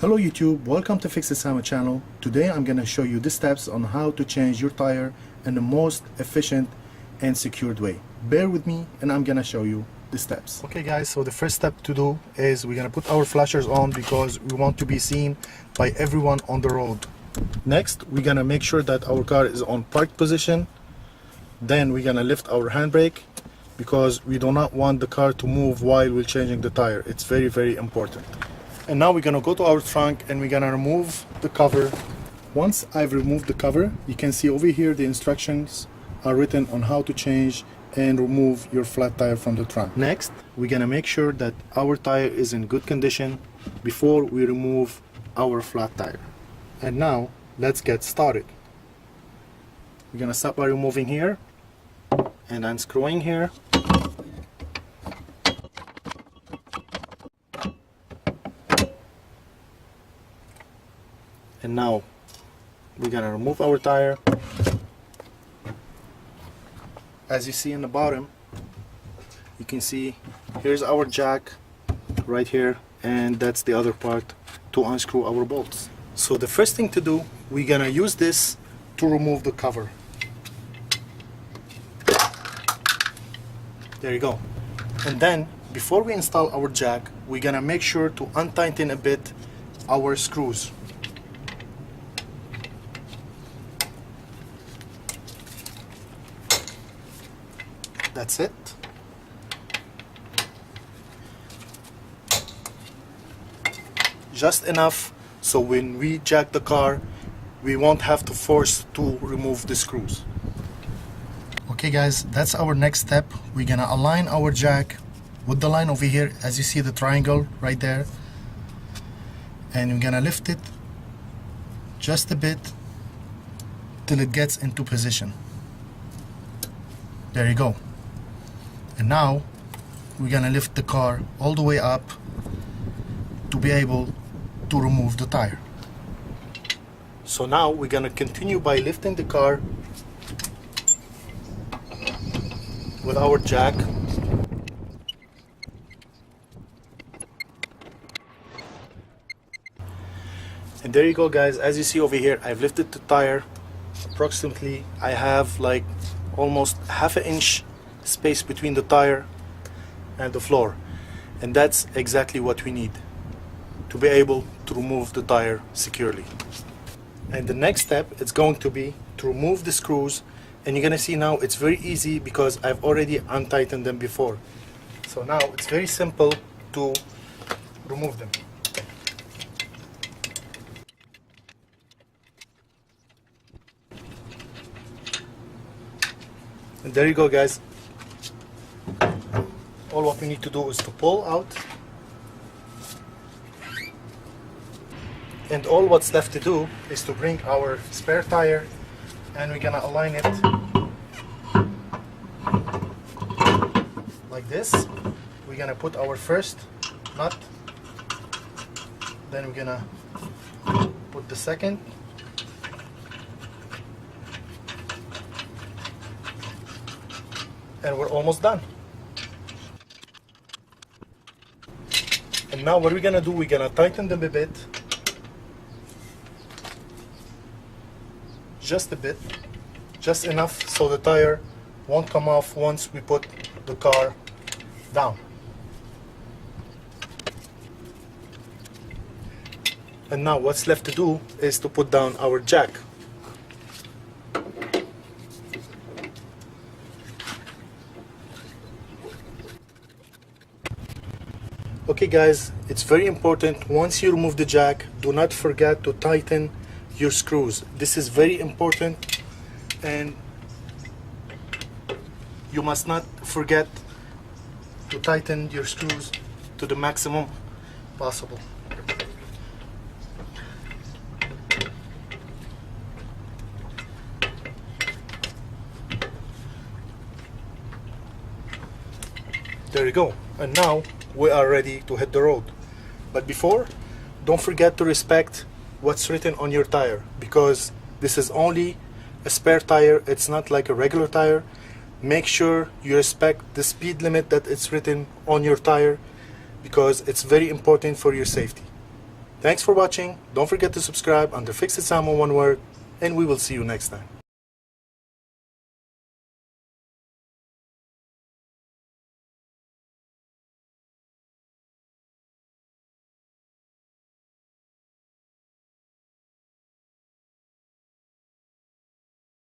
Hello YouTube, welcome to Fix It Sama channel. Today I'm gonna show you the steps on how to change your tire in the most efficient and secured way. Bear with me and I'm gonna show you the steps. Okay guys, so the first step to do is we're gonna put our flashers on because we want to be seen by everyone on the road. Next, we're gonna make sure that our car is on parked position. Then we're gonna lift our handbrake because we do not want the car to move while we're changing the tire. It's very important. And now we're gonna go to our trunk and we're gonna remove the cover. Once I've removed the cover, you can see over here the instructions are written on how to change and remove your flat tire from the trunk. Next, we're gonna make sure that our tire is in good condition before we remove our flat tire. And now, let's get started. We're gonna start by removing here and unscrewing here. And now we're gonna remove our tire. As you see in the bottom, you can see here's our jack right here, and that's the other part to unscrew our bolts. So the first thing to do, we're gonna use this to remove the cover. There you go. And then before we install our jack, we're gonna make sure to untighten a bit our screws. That's it. Just enough so when we jack the car, we won't have to force to remove the screws. Okay guys, that's our next step. We're gonna align our jack with the line over here, as you see the triangle right there. And we're gonna lift it just a bit till it gets into position. There you go. And now we're gonna lift the car all the way up to be able to remove the tire. So now we're gonna continue by lifting the car with our jack. And there you go guys, as you see over here, I've lifted the tire approximately. I have like almost half an inch space between the tire and the floor, and that's exactly what we need to be able to remove the tire securely. And the next step is going to be to remove the screws, and you're gonna see now it's very easy because I've already untightened them before. So now it's very simple to remove them. And there you go guys. All what we need to do is to pull out, and all what's left to do is to bring our spare tire and we're gonna align it like this. We're gonna put our first nut, then we're gonna put the second, and we're almost done. And now what we're gonna do, we're gonna tighten them a bit, just a bit, just enough so the tire won't come off once we put the car down. And now what's left to do is to put down our jack. Okay guys, it's very important, once you remove the jack, do not forget to tighten your screws. This is very important, and you must not forget to tighten your screws to the maximum possible. There you go. And now we are ready to hit the road. But before, don't forget to respect what's written on your tire, because this is only a spare tire, it's not like a regular tire. Make sure you respect the speed limit that it's written on your tire, because it's very important for your safety. Thanks for watching. Don't forget to subscribe under Fix It Samo one word, and we will see you next time.